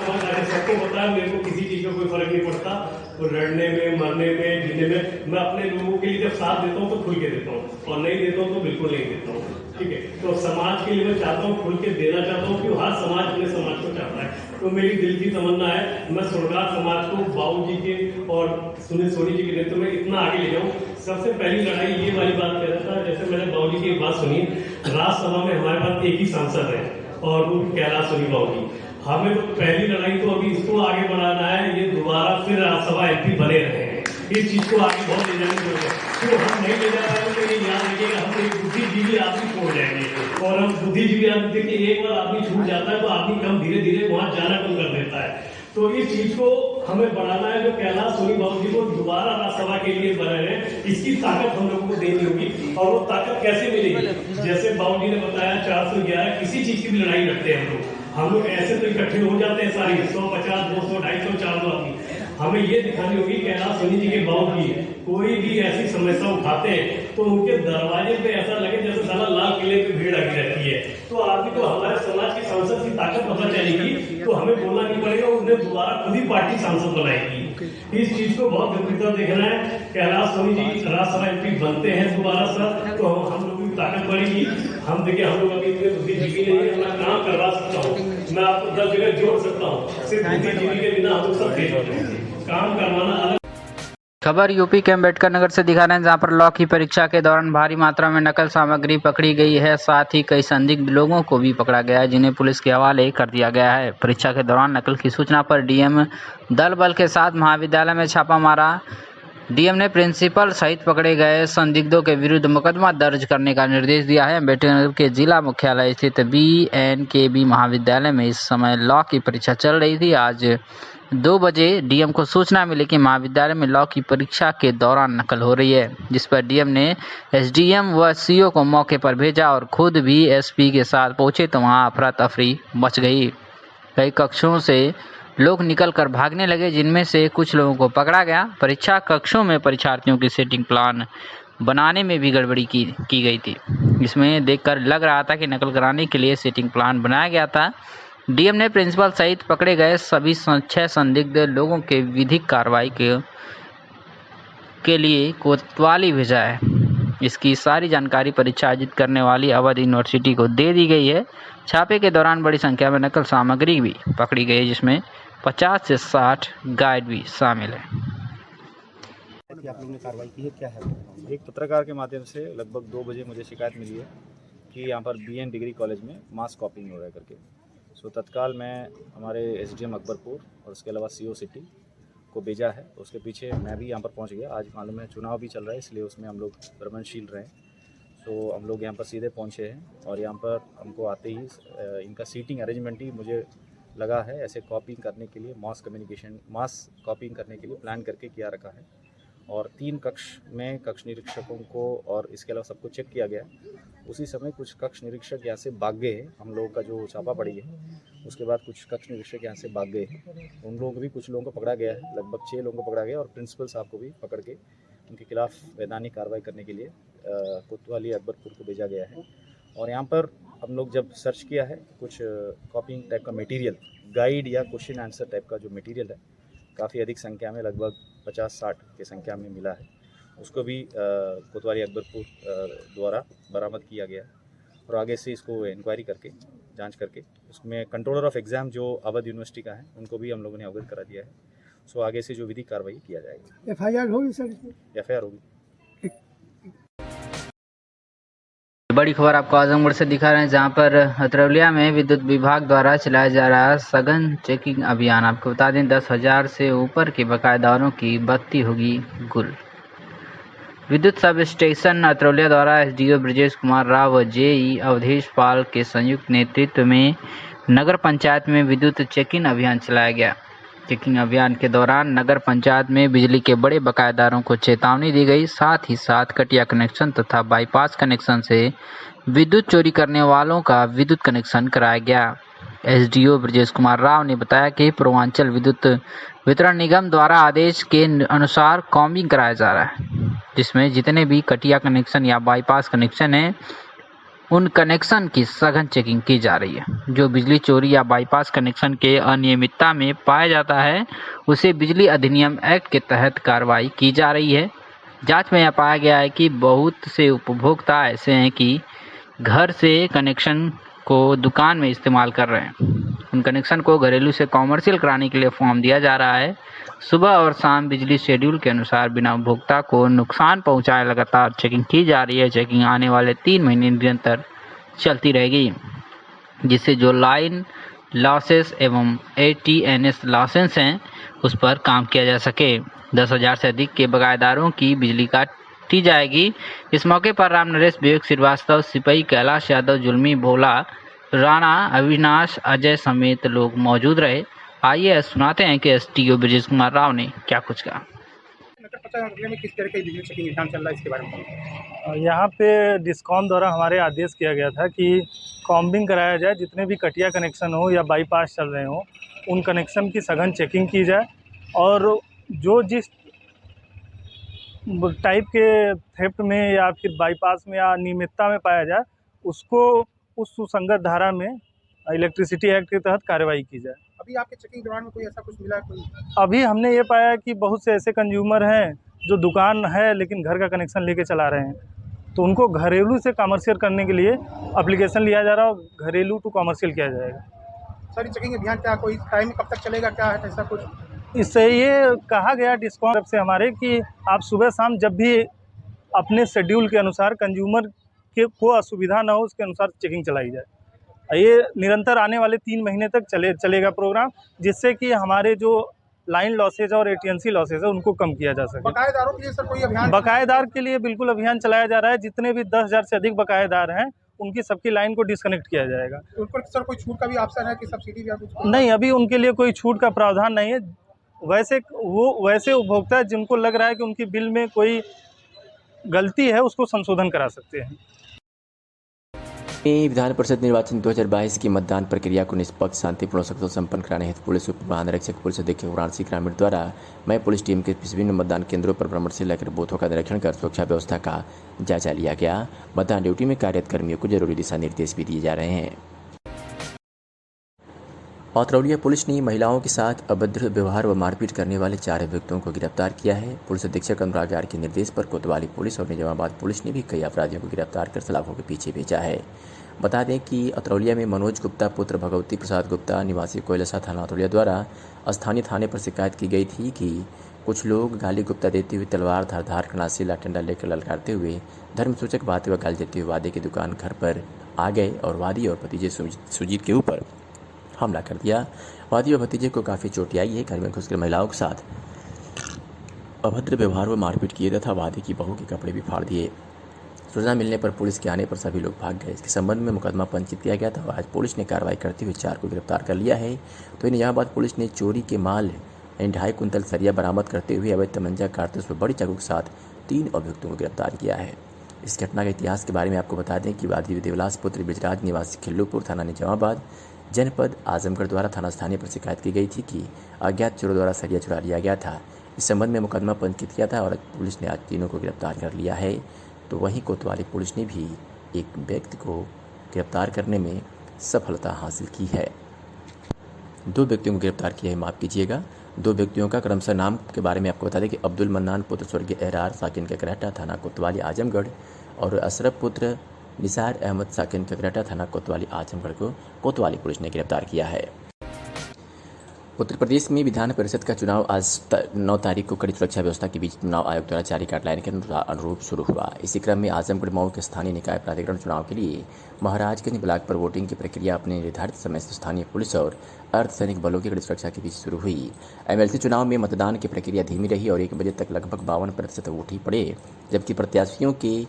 समझ आए, सबको पता है, मेरे को किसी चीज का कोई फर्क नहीं पड़ता, तो लड़ने में, मरने में, जीने में मैं अपने लोगों के लिए जब साथ देता हूँ तो खुल के देता हूँ, और नहीं देता हूँ तो बिल्कुल नहीं देता हूँ। ठीक है, तो समाज के लिए मैं चाहता हूँ, खुल के देना चाहता हूँ, कि हर समाज अपने समाज को चाहता है। तो मेरी दिल की तमन्ना है मैं स्वर्णकार समाज को बाबू जी के और सुनील सोनी जी के नेतृत्व में इतना आगे ले जाऊँ। सबसे पहली लड़ाई ये वाली बात कह रहा था, जैसे मैंने बाबू जी की एक बात सुनी, राज्यसभा में हमारे पास एक ही सांसद है और वो कैलाश सोनी बाबू जी। हमें तो पहली लड़ाई तो अभी इसको आगे बढ़ाना है, ये दोबारा फिर राज्यसभा MP बने रहे हैं, इस चीज को आगे बहुत ले जाने की जरूरत है। तो हम नहीं ले जा रहे हैं, तो ये याद रखिएगा, हम एक बुद्धिजीवी आदमी छोड़ जाएंगे, और हम बुद्धिजीवी आदमी देखिए, एक बार आदमी छूट जाता है तो आदमी कम धीरे धीरे वहां जाना कम कर देता है। तो इस चीज को हमें बढ़ाना है, जो कैलाश सोनी बाबू जी को दोबारा राज्यसभा के लिए बने हैं, इसकी ताकत हम लोगों को देनी होगी। और वो ताकत कैसे मिलेगी, जैसे बाबू जी ने बताया 411 किसी चीज की भी लड़ाई लड़ते हैं हम लोग ऐसे तो इकट्ठे हो जाते हैं सारी 150, 200, 250, 400 आदमी। हमें ये दिखानी होगी कैलाश सोनी जी के बाबू की कोई भी ऐसी समस्या उठाते हैं तो उनके दरवाजे पे ऐसा लगे जैसे साला लाल किले पे भीड़ लगी रहती है। तो आदमी को हमारे समाज की सांसद की ताकत पता चलेगी तो हमें बोलना नहीं पड़ेगा, उन्हें दोबारा खुद ही पार्टी सांसद बनाएगी। इस चीज को बहुत गंभीरता देखना है। कैलाश सोनी जी राज्यसभा एमपी बनते हैं दोबारा सर तो हम लोगों की ताकत बढ़ेगी। हम देखिए हम लोग अभी इतने बुद्धिजीवी नहीं है, अपना काम करवा सकता हूँ, मैं आपको 10 जगह जोड़ सकता हूँ, सिर्फ बुद्धिजीवी के बिना हम लोग सब फेल होते हैं। काम करवाना अलग। खबर यूपी के अम्बेडकर नगर से दिखा रहे हैं, जहां पर लॉ की परीक्षा के दौरान भारी मात्रा में नकल सामग्री पकड़ी गई है। साथ ही कई संदिग्ध लोगों को भी पकड़ा गया है, जिन्हें पुलिस के हवाले कर दिया गया है। परीक्षा के दौरान नकल की सूचना पर डीएम दल बल के साथ महाविद्यालय में छापा मारा। डीएम ने प्रिंसिपल सहित पकड़े गए संदिग्धों के विरुद्ध मुकदमा दर्ज करने का निर्देश दिया है। अम्बेडकर नगर के जिला मुख्यालय स्थित BNKB महाविद्यालय में इस समय लॉ की परीक्षा चल रही थी। आज 2 बजे डीएम को सूचना मिली कि महाविद्यालय में लॉ की परीक्षा के दौरान नकल हो रही है, जिस पर डीएम ने एसडीएम व सीओ को मौके पर भेजा और खुद भी एसपी के साथ पहुंचे तो वहां अफरा तफरी मच गई। कई कक्षों से लोग निकलकर भागने लगे, जिनमें से कुछ लोगों को पकड़ा गया। परीक्षा कक्षों में परीक्षार्थियों की सेटिंग प्लान बनाने में भी गड़बड़ी की गई थी। इसमें देखकर लग रहा था कि नकल कराने के लिए सेटिंग प्लान बनाया गया था। डीएम ने प्रिंसिपल सहित पकड़े गए सभी 6 संदिग्ध लोगों के विधिक कार्रवाई के लिए कोतवाली भेजा है। इसकी सारी जानकारी परीक्षा आयोजित करने वाली अवध यूनिवर्सिटी को दे दी गई है। छापे के दौरान बड़ी संख्या में नकल सामग्री भी पकड़ी गई, जिसमें 50 से 60 गाइड भी शामिल है। आप लोगों ने कार्रवाई की है, क्या है? एक पत्रकार के माध्यम से लगभग 2 बजे मुझे शिकायत मिली है कि यहाँ पर BN डिग्री कॉलेज में मास कॉपिंग हो रहा है करके। सो तत्काल मैं हमारे SDM अकबरपुर और उसके अलावा CO सिटी को भेजा है। उसके पीछे मैं भी यहाँ पर पहुँच गया। आज मालूम है चुनाव भी चल रहा है, इसलिए उसमें हम लोग प्रबंधशील रहे। सो हम लोग यहाँ पर सीधे पहुँचे हैं और यहाँ पर हमको आते ही इनका सीटिंग अरेंजमेंट ही मुझे लगा है ऐसे कॉपिंग करने के लिए, मास कॉपिंग करने के लिए प्लान करके किया रखा है। और 3 कक्ष में कक्ष निरीक्षकों को और इसके अलावा सबको चेक किया गया। उसी समय कुछ कक्ष निरीक्षक यहाँ से भाग गए हैं। हम लोगों का जो छापा पड़ी है उसके बाद कुछ कक्ष निरीक्षक यहाँ से भाग गए हैं। उन लोगों को भी कुछ लोगों को पकड़ा गया है, लगभग 6 लोगों को पकड़ा गया और प्रिंसिपल साहब को भी पकड़ के उनके खिलाफ वैधानिक कार्रवाई करने के लिए कोतवाली अकबरपुर को भेजा गया है। और यहाँ पर हम लोग जब सर्च किया है कुछ कॉपिंग टाइप का मटेरियल, गाइड या क्वेश्चन आंसर टाइप का जो मटेरियल है काफ़ी अधिक संख्या में, लगभग 50-60 की संख्या में मिला है। उसको भी कोतवाली अकबरपुर द्वारा बरामद किया गया और आगे से इसको इंक्वायरी करके जांच करके उसमें कंट्रोलर ऑफ एग्ज़ाम जो अवध यूनिवर्सिटी का है उनको भी हम लोगों ने अवगत करा दिया है। सो आगे से जो विधिक कार्रवाई किया जाएगा। FIR होगी सर? FIR होगी। बड़ी खबर आपको आजमगढ़ से दिखा रहे हैं, जहां पर अतरौलिया में विद्युत विभाग द्वारा चलाया जा रहा सघन चेकिंग अभियान। आपको बता दें 10,000 से ऊपर के बकायेदारों की बत्ती होगी गुल। विद्युत सब स्टेशन अतरौलिया द्वारा SDO ब्रजेश कुमार राव व JE अवधेश पाल के संयुक्त नेतृत्व में नगर पंचायत में विद्युत चेकिंग अभियान चलाया गया। चेकिंग अभियान के दौरान नगर पंचायत में बिजली के बड़े बकायेदारों को चेतावनी दी गई। साथ ही साथ कटिया कनेक्शन तथा बाईपास कनेक्शन से विद्युत चोरी करने वालों का विद्युत कनेक्शन कराया गया। SDO ब्रजेश कुमार राव ने बताया कि पूर्वांचल विद्युत वितरण निगम द्वारा आदेश के अनुसार कॉम्बिंग कराया जा रहा है, जिसमें जितने भी कटिया कनेक्शन या बाईपास कनेक्शन हैं उन कनेक्शन की सघन चेकिंग की जा रही है। जो बिजली चोरी या बाईपास कनेक्शन के अनियमितता में पाया जाता है उसे बिजली अधिनियम एक्ट के तहत कार्रवाई की जा रही है। जांच में यह पाया गया है कि बहुत से उपभोक्ता ऐसे हैं कि घर से कनेक्शन को दुकान में इस्तेमाल कर रहे हैं। उन कनेक्शन को घरेलू से कॉमर्शियल कराने के लिए फॉर्म दिया जा रहा है। सुबह और शाम बिजली शेड्यूल के अनुसार बिना उपभोक्ता को नुकसान पहुंचाए लगातार चेकिंग की जा रही है। चेकिंग आने वाले 3 महीने निरंतर चलती रहेगी, जिससे जो लाइन लॉसेस एवं ATNS लाइसेंस हैं उस पर काम किया जा सके। 10,000 से अधिक के बकायेदारों की बिजली काटी जाएगी। इस मौके पर राम नरेश, विवेक श्रीवास्तव, सिपाही कैलाश यादव, जुलमी भोला, राणा, अविनाश, अजय समेत लोग मौजूद रहे। आइए सुनाते हैं कि SDO ब्रजेश कुमार राव ने क्या कुछ कहा। में किस तरह का बिजली चेकिंग अभियान चल रहा है, इसके बारे में? यहाँ पे डिस्कॉम द्वारा हमारे आदेश किया गया था कि कॉम्बिंग कराया जाए, जितने भी कटिया कनेक्शन हो या बाईपास चल रहे हो उन कनेक्शन की सघन चेकिंग की जाए और जो जिस टाइप के थेफ्ट में या फिर बाईपास में या अनियमितता में पाया जाए उसको उस सुसंगत धारा में इलेक्ट्रिसिटी एक्ट के तहत कार्रवाई की जाए। अभी आपके चेकिंग दौरान में कोई ऐसा कुछ मिला कोई? अभी हमने ये पाया कि बहुत से ऐसे कंज्यूमर हैं जो दुकान है लेकिन घर का कनेक्शन लेके चला रहे हैं, तो उनको घरेलू से कमर्शियल करने के लिए एप्लीकेशन लिया जा रहा है और घरेलू टू कमर्शियल किया जाएगा। सर ये चेकिंग अभियान क्या कोई टाइम कब तक चलेगा, क्या है ऐसा कुछ? इससे ये कहा गया डिस्काउंट तरफ से हमारे कि आप सुबह शाम जब भी अपने शेड्यूल के अनुसार कंज्यूमर के को असुविधा ना हो उसके अनुसार चेकिंग चलाई जाए। ये निरंतर आने वाले 3 महीने तक चलेगा प्रोग्राम, जिससे कि हमारे जो लाइन लॉसेज और एटीएनसी लॉसेज है उनको कम किया जा सके। बकायेदारों के लिए सर कोई अभियान? बकायेदार के लिए बिल्कुल अभियान चलाया जा रहा है। जितने भी 10,000 से अधिक बकायेदार हैं उनकी सबकी लाइन को डिस्कनेक्ट किया जाएगा। तो उन पर सर कोई छूट का भी ऑप्शन है कि सब्सिडी या कुछ? नहीं, अभी उनके लिए कोई छूट का प्रावधान नहीं है। वैसे उपभोक्ता जिनको लग रहा है कि उनकी बिल में कोई गलती है उसको संशोधन करा सकते हैं। विधान परिषद निर्वाचन 2022 की मतदान प्रक्रिया को निष्पक्ष, शांतिपूर्ण और संपन्न कराने हेतु पुलिस उप महानिरीक्षक पुलिस अधीक्षक वाराणसी ग्रामीण द्वारा मैं पुलिस टीम के विभिन्न मतदान केंद्रों पर भ्रमण से लेकर बूथों का निरीक्षण कर सुरक्षा व्यवस्था का जायजा लिया गया। मतदान ड्यूटी में कार्यरत कर्मियों को जरूरी दिशा निर्देश भी दिए जा रहे हैं। औतरौलिया पुलिस ने महिलाओं के साथ अभद्र व्यवहार व मारपीट करने वाले 4 अभियुक्तों को गिरफ्तार किया है। पुलिस अधीक्षक अनुराग आर के निर्देश पर कोतवाली पुलिस और निजामाबाद पुलिस ने भी कई अपराधियों को गिरफ्तार कर सलाखों के पीछे भेजा है। बता दें कि औतरौलिया में मनोज गुप्ता पुत्र भगवती प्रसाद गुप्ता निवासी कोयलसा थाना औतरौलिया द्वारा स्थानीय थाने पर शिकायत की गई थी कि कुछ लोग गाली गुप्ता देते हुए तलवार, धारदार कनासी, लाठंडा लेकर ललकारते हुए धर्मसूचक बातें व गाली देते हुए वादे की दुकान घर पर आ गए और वादी और भतीजे सुजीत के ऊपर हमला कर दिया। वादी और भतीजे को काफ़ी चोट आई है। घर में घुसकर महिलाओं के साथ अभद्र व्यवहार व मारपीट किए तथा वादी की बहू के कपड़े भी फाड़ दिए। सूचना मिलने पर पुलिस के आने पर सभी लोग भाग गए। इसके संबंध में मुकदमा पंजीकृत किया गया था। आज पुलिस ने कार्रवाई करते हुए 4 को गिरफ्तार कर लिया है। तो निजामाबाद पुलिस ने चोरी के माल 2.5 कुंतल सरिया बरामद करते हुए अवैध तमंचा, कारतूस व बड़ी चाकू के साथ 3 अभियुक्तों को गिरफ्तार किया है। इस घटना के इतिहास के बारे में आपको बता दें कि वादी देवलास पुत्र ब्रिजराज निवासी खिल्लूपुर थाना निजामाबाद जनपद आजमगढ़ द्वारा थाना स्थानीय पर शिकायत की गई थी कि अज्ञात चोरों द्वारा सरिया चुरा लिया गया था। इस संबंध में मुकदमा पंजीकृत किया था और पुलिस ने आज तीनों को गिरफ्तार कर लिया है। तो वहीं कोतवाली पुलिस ने भी एक व्यक्ति को गिरफ्तार करने में सफलता हासिल की है। 2 व्यक्तियों को गिरफ्तार किया है, माफ़ कीजिएगा। 2 व्यक्तियों का क्रमशः नाम के बारे में आपको बता दें कि अब्दुल मन्नान पुत्र स्वर्गीय एहरार साकिन ककराटा थाना कोतवाली आजमगढ़ और अशरफ पुत्र निसार अहमद साकिन ककराटा थाना कोतवाली आजमगढ़ को कोतवाली पुलिस ने गिरफ्तार किया है। उत्तर प्रदेश में विधान परिषद का चुनाव आज 9 तारीख को कड़ी सुरक्षा व्यवस्था के बीच चुनाव आयोग द्वारा जारी गाइडलाइन के अनुरूप शुरू हुआ। इसी क्रम में आजमगढ़ मऊ के स्थानीय निकाय प्राधिकरण चुनाव के लिए महाराजगंज ब्लॉक पर वोटिंग की प्रक्रिया अपने निर्धारित समय से स्थानीय पुलिस और अर्धसैनिक बलों की कड़ी सुरक्षा के बीच शुरू हुई। एमएलसी चुनाव में मतदान की प्रक्रिया धीमी रही और 1 बजे तक लगभग 52% वोट ही पड़े, जबकि प्रत्याशियों के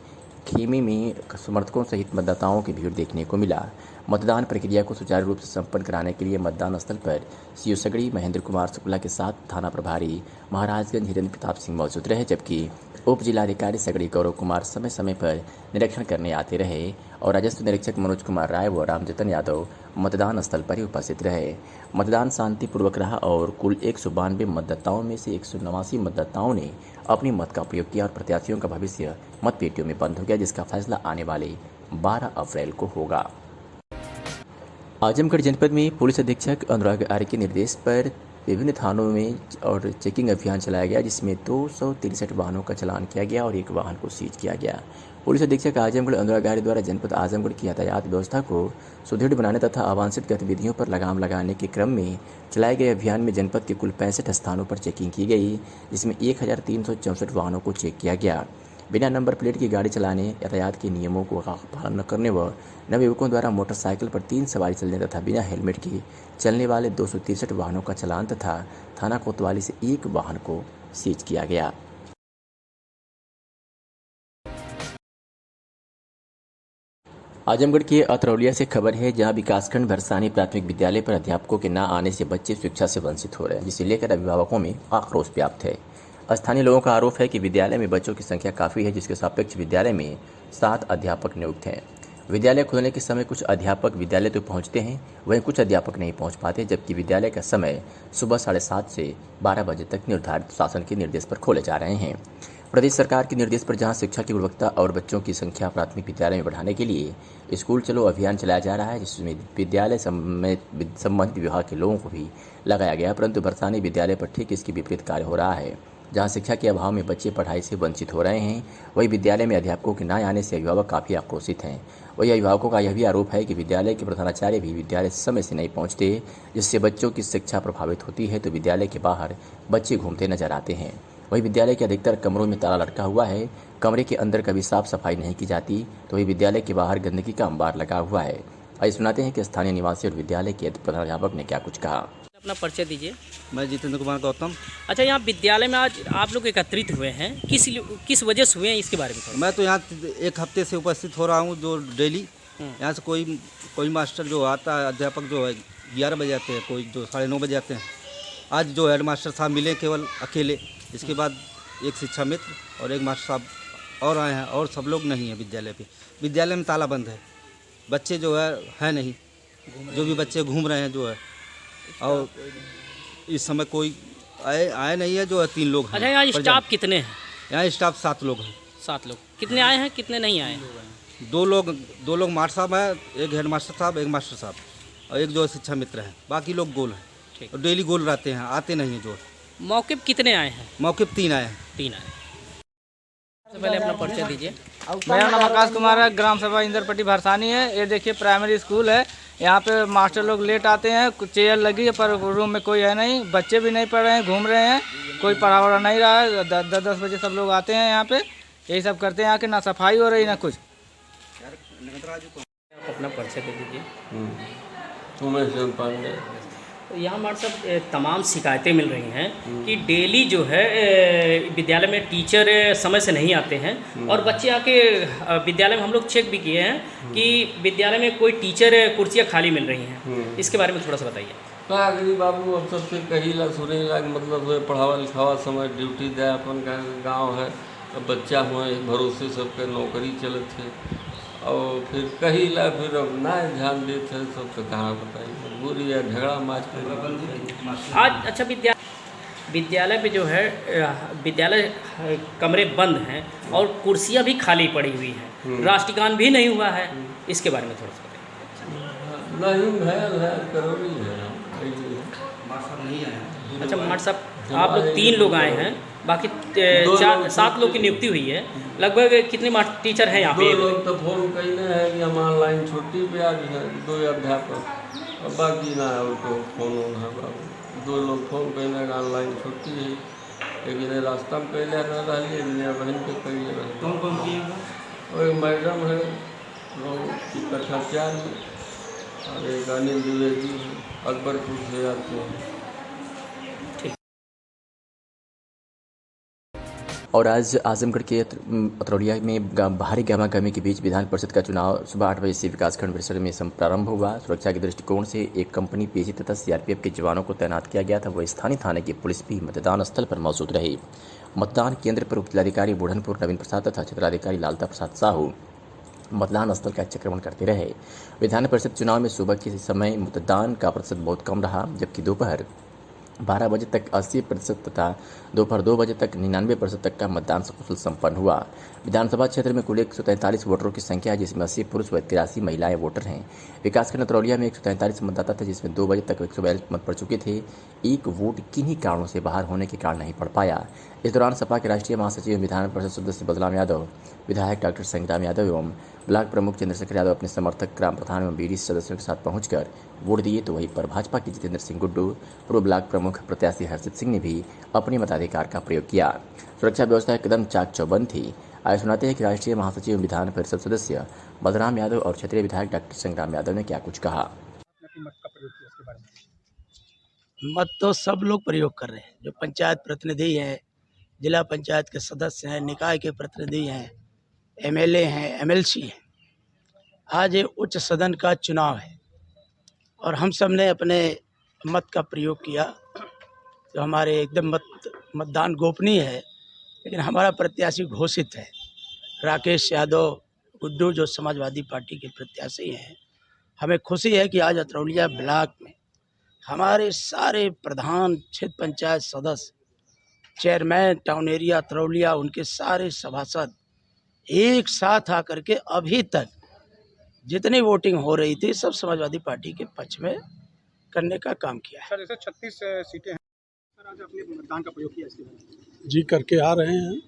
खेमे में समर्थकों सहित मतदाताओं की भीड़ देखने को मिला। मतदान प्रक्रिया को सुचारू रूप से संपन्न कराने के लिए मतदान स्थल पर सीओ सगड़ी महेंद्र कुमार शुक्ला के साथ थाना प्रभारी महाराजगंज हिरेंद्र प्रताप सिंह मौजूद रहे, जबकि उप जिलाधिकारी सगड़ी गौरव कुमार समय समय पर निरीक्षण करने आते रहे और राजस्व निरीक्षक मनोज कुमार राय व रामजतन यादव मतदान स्थल पर ही उपस्थित रहे। मतदान शांतिपूर्वक रहा और कुल 192 मतदाताओं में से 189 मतदाताओं ने अपने मत का प्रयोग किया और प्रत्याशियों का भविष्य मतपेटियों में बंद हो गया, जिसका फैसला आने वाले 12 अप्रैल को होगा। आजमगढ़ जनपद में पुलिस अधीक्षक अनुराग आर्य के निर्देश पर विभिन्न थानों में और चेकिंग अभियान चलाया गया, जिसमें 263 वाहनों का चालान किया गया और 1 वाहन को सीज किया गया। पुलिस अधीक्षक आजमगढ़ अनुराग आर्य द्वारा जनपद आजमगढ़ की यातायात व्यवस्था को सुदृढ़ बनाने तथा अवांछित गतिविधियों पर लगाम लगाने के क्रम में चलाए गए अभियान में जनपद के कुल 65 स्थानों पर चेकिंग की गई, जिसमें 1364 वाहनों को चेक किया गया। बिना नंबर प्लेट की गाड़ी चलाने, यातायात के नियमों को पालन न करने व नवयुवकों द्वारा मोटरसाइकिल पर 3 सवारी चलने तथा बिना हेलमेट के चलने वाले 263 वाहनों का चालान तथा थाना कोतवाली से 1 वाहन को सीज किया गया। आजमगढ़ के अतरौलिया से खबर है, जहां विकासखंड भरसानी प्राथमिक विद्यालय पर अध्यापकों के न आने से बच्चे शिक्षा से वंचित हो रहे हैं, जिसे लेकर अभिभावकों में आक्रोश व्याप्त है। स्थानीय लोगों का आरोप है कि विद्यालय में बच्चों की संख्या काफ़ी है, जिसके सापेक्ष विद्यालय में 7 अध्यापक नियुक्त हैं। विद्यालय खुलने के समय कुछ अध्यापक विद्यालय तो पहुंचते हैं, वहीं कुछ अध्यापक नहीं पहुंच पाते, जबकि विद्यालय का समय सुबह 7:30 से 12 बजे तक निर्धारित शासन के निर्देश पर खोले जा रहे हैं। प्रदेश सरकार के निर्देश पर जहां शिक्षा की गुणवत्ता और बच्चों की संख्या प्राथमिक विद्यालय में बढ़ाने के लिए स्कूल चलो अभियान चलाया जा रहा है, जिसमें विद्यालय संबंधित विभाग के लोगों को भी लगाया गया, परंतु बरसानी विद्यालय पर ठीक इसके विपरीत कार्य हो रहा है। जहां शिक्षा के अभाव में बच्चे पढ़ाई से वंचित हो रहे हैं, वहीं विद्यालय में अध्यापकों के न आने से अभिभावक काफ़ी आक्रोशित हैं। वहीं अभिभावकों का यह भी आरोप है कि विद्यालय के प्रधानाचार्य भी विद्यालय समय से नहीं पहुंचते, जिससे बच्चों की शिक्षा प्रभावित होती है, तो विद्यालय के बाहर बच्चे घूमते नजर आते हैं। वहीं विद्यालय के अधिकतर कमरों में ताला लटका हुआ है, कमरे के अंदर कभी साफ सफाई नहीं की जाती, तो वही विद्यालय के बाहर गंदगी का अंबार लगा हुआ है। आइए सुनाते हैं कि स्थानीय निवासी और विद्यालय के प्रधानाध्यापक ने क्या कुछ कहा। अपना परिचय दीजिए। मैं जितेंद्र कुमार गौतम। अच्छा, यहाँ विद्यालय में आज आप लोग एकत्रित हुए हैं, किस वजह से हुए हैं, इसके बारे में थोड़ा। मैं तो यहाँ 1 हफ्ते से उपस्थित हो रहा हूँ, जो डेली यहाँ से कोई मास्टर जो आता है, अध्यापक जो है 11 बजे आते हैं, कोई जो 9:30 बजे आते हैं। आज जो हेड मास्टर साहब मिले केवल अकेले, इसके बाद एक शिक्षा मित्र और एक मास्टर साहब और आए हैं, और सब लोग नहीं हैं विद्यालय पे। विद्यालय में ताला बंद है, बच्चे जो है नहीं, जो भी बच्चे घूम रहे हैं जो है, और इस समय कोई आए नहीं है, जो है 3 लोग हैं। अच्छा, यहाँ स्टाफ कितने हैं? यहाँ स्टाफ 7 लोग हैं। 7 लोग। कितने आए हैं, कितने नहीं आए हैं? 2 लोग मास्टर साहब हैं, एक हेड मास्टर साहब, एक मास्टर साहब, और एक जो शिक्षा मित्र है। बाकी लोग गोल हैं, और डेली गोल रहते हैं, आते नहीं हैं। जो मौके पे कितने आए हैं? मौके पे 3 आए हैं। 3 आए। सबसे पहले अपना परिचय दीजिए। मेरा नाम आकाश कुमार है, ग्राम सभा इंद्रपट्टी भरसानी है। ये देखिए प्राइमरी स्कूल है, यहाँ पे मास्टर लोग लेट आते हैं, कुछ चेयर लगी है पर रूम में कोई है नहीं, बच्चे भी नहीं पढ़ रहे हैं, घूम रहे हैं, कोई पढ़ा नहीं रहा है। 10 बजे सब लोग आते हैं यहाँ पे, यही सब करते हैं। यहाँ के ना सफाई हो रही ना कुछ। अपना परिचय दे दीजिए। तो यहाँ हमारे साथ तमाम शिकायतें मिल रही हैं कि डेली जो है विद्यालय में टीचर समय से नहीं आते हैं, और बच्चे आके विद्यालय में हम लोग चेक भी किए हैं कि विद्यालय में कोई टीचर कुर्सियाँ खाली मिल रही हैं। इसके बारे में थोड़ा सा बताइए। का गरीब बाबू अब सबसे कही ला सुने ला, मतलब पढ़ावा लिखावा समय ड्यूटी दे, अपन का गाँव है, बच्चा हुए भरोसे सबके नौकरी चलत है, और फिर कही ला फिर अब ना ध्यान देते हैं, सब तो कहाँ बताइए, मजबूरी है, झगड़ा माच आज। अच्छा, विद्यालय पे जो है विद्यालय कमरे बंद हैं और कुर्सियाँ भी खाली पड़ी हुई हैं, राष्ट्रगान भी नहीं हुआ है, इसके बारे में थोड़ा सा बताइए। नहीं है करोड़ी है। अच्छा, मास्टर साहब आप लोग 3 लोग आए हैं, बाकी 7 लोग की नियुक्ति हुई है। लगभग कितने टीचर हैं यहाँ पे? 2 लोग तो फोन कहने हैं कि हम ऑनलाइन छुट्टी पे आ गए हैं, 2 अध्यापक, और बाकी ना है उनको फोन है बाबू। 2 लोग फोन कहने का ऑनलाइन छुट्टी है, लेकिन रास्ता में पहले न रही, मेरा बहन के कहिए रहे। कौन और मैडम है कक्षा 4 में, और एक अनिल द्विवेदी अकबरपुर से आते हैं। और आज आजमगढ़ के अतरौलिया में भारी गहमागहमी के बीच विधान परिषद का चुनाव सुबह 8 बजे से विकासखंड परिसर में प्रारंभ हुआ। सुरक्षा के दृष्टिकोण से एक कंपनी पीसी तथा सीआरपीएफ के जवानों को तैनात किया गया था। वह स्थानीय थाने की पुलिस भी मतदान स्थल पर मौजूद रही। मतदान केंद्र पर उपजिलाधिकारी बुढ़नपुर नवीन प्रसाद तथा क्षेत्राधिकारी लालता प्रसाद साहू मतदान स्थल का चक्रमण करते रहे। विधान परिषद चुनाव में सुबह के समय मतदान का प्रतिशत बहुत कम रहा, जबकि दोपहर 12 बजे तक 80% तथा दोपहर 2 बजे तक 99% तक का मतदान सकुशल संपन्न हुआ। विधानसभा क्षेत्र में कुल 143 वोटरों की संख्या है, जिसमें 80 पुरुष व 83 महिलाएं वोटर हैं। विकासखंड अतरौलिया में 143 मतदाता थे, जिसमें 2 बजे तक 142 मत पड़ चुके थे। एक वोट किन्हीं कारणों से बाहर होने के कारण नहीं पड़ पाया। इस दौरान सपा के राष्ट्रीय महासचिव विधान परिषद सदस्य बदलाम यादव, विधायक डॉक्टर संग्राम यादव एवं ब्लॉक प्रमुख चंद्रशेखर यादव अपने समर्थक ग्राम प्रधान एवं बीडीसी सदस्यों के साथ पहुंचकर वोट दिए। तो वहीं पर भाजपा के जितेंद्र सिंह गुड्डू, पूर्व ब्लॉक प्रमुख प्रत्याशी हर्षित सिंह ने भी अपने मताधिकार का प्रयोग किया। सुरक्षा व्यवस्था एकदम चाक चौबंद थी। आइए सुनाते हैं कि राष्ट्रीय महासचिव विधान परिषद सदस्य बलराम यादव और क्षेत्रीय विधायक डॉक्टर संग्राम यादव ने क्या कुछ कहा। मत तो सब लोग प्रयोग कर रहे हैं, जो पंचायत प्रतिनिधि हैं, जिला पंचायत के सदस्य हैं, निकाय के प्रतिनिधि हैं, एमएलए हैं, एमएलसी हैं। आज ये उच्च सदन का चुनाव है और हम सब ने अपने मत का प्रयोग किया। जो हमारे एकदम मतदान गोपनीय है, लेकिन हमारा प्रत्याशी घोषित है। राकेश यादव गुड्डू जो समाजवादी पार्टी के प्रत्याशी हैं, हमें खुशी है कि आज अतरौलिया ब्लॉक में हमारे सारे प्रधान, क्षेत्र पंचायत सदस्य, चेयरमैन टाउन एरिया अतरौलिया, उनके सारे सभासद एक साथ आकर के अभी तक जितनी वोटिंग हो रही थी सब समाजवादी पार्टी के पक्ष में करने का काम किया है। सर जैसे 36 सीटें हैं, सर आज आपने मतदान का प्रयोग किया इसके बाद? जी करके आ रहे हैं।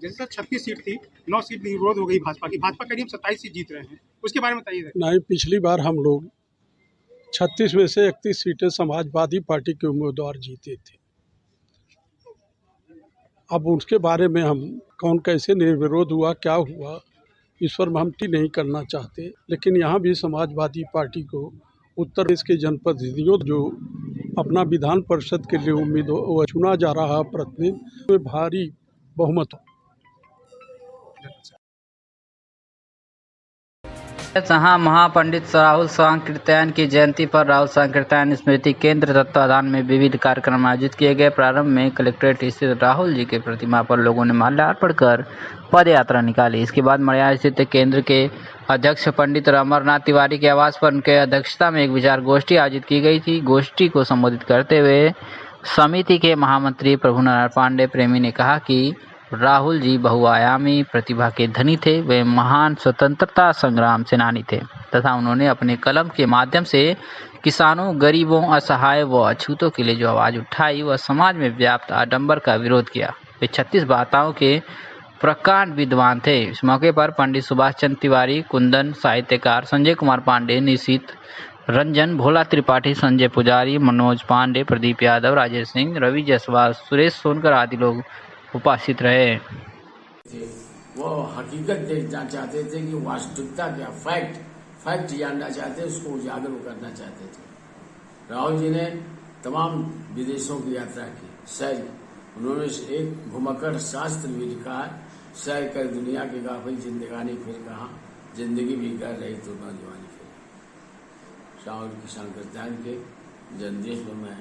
जैसे सर 36 सीट थी, 9 सीट विरोध हो गई भाजपा की, भाजपा करीब 27 सीट जीत रहे हैं, उसके बारे में बताइए। नहीं, पिछली बार हम लोग 36 में से 31 सीटें समाजवादी पार्टी के उम्मीदवार जीते थे। अब उसके बारे में हम कौन कैसे निर्विरोध हुआ, क्या हुआ, इस पर हम टिप्पणी नहीं करना चाहते। लेकिन यहाँ भी समाजवादी पार्टी को उत्तर प्रदेश के जनप्रतिनिधियों जो अपना विधान परिषद के लिए उम्मीदवार चुना जा रहा प्रतिनिधि में भारी बहुमत। जहां महापंडित राहुल सांकृत्यायन की जयंती पर राहुल सांकृत्यायन स्मृति केंद्र तत्वाधान में विविध कार्यक्रम आयोजित किए गए। प्रारंभ में कलेक्ट्रेट स्थित राहुल जी के प्रतिमा पर लोगों ने माल्यार्पण कर पद यात्रा निकाली। इसके बाद मड़ियार स्थित केंद्र के अध्यक्ष पंडित अमरनाथ तिवारी के आवास पर उनके अध्यक्षता में एक विचार गोष्ठी आयोजित की गई थी। गोष्ठी को संबोधित करते हुए समिति के महामंत्री प्रभुनारायण पांडे प्रेमी ने कहा कि राहुल जी बहुआयामी प्रतिभा के धनी थे। वे महान स्वतंत्रता संग्राम सेनानी थे तथा उन्होंने अपने कलम के माध्यम से किसानों, गरीबों, असहाय व अछूतों के लिए जो आवाज़ उठाई वह समाज में व्याप्त आडंबर का विरोध किया। वे 36 भाषाओं के प्रकांड विद्वान थे। इस मौके पर पंडित सुभाष चंद्र तिवारी, कुंदन, साहित्यकार संजय कुमार पांडे, निशित रंजन, भोला त्रिपाठी, संजय पुजारी, मनोज पांडे, प्रदीप यादव, राजेश सिंह, रवि जायसवाल, सुरेश सोनकर आदि लोग उपस्थित रहे। वो हकीकत देखना चाहते थे कि वास्तविकता क्या, फैक्ट जानना चाहते, उसको उजागर करना चाहते थे। राहुल जी ने तमाम विदेशों की यात्रा की, सैर, उन्होंने एक घुमक्कड़ शास्त्र भी लिखा है, सैर कर दुनिया की गाफिल जिंदगानी फिर कहाँ, जिंदगी भी कर रही तो नौजवानी फिर। राहुल की सांकृत्यायन के जन्मदिन में मैं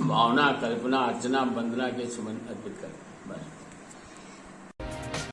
भावना, कल्पना, अर्चना, वंदना के सुमन अर्पित कर बस।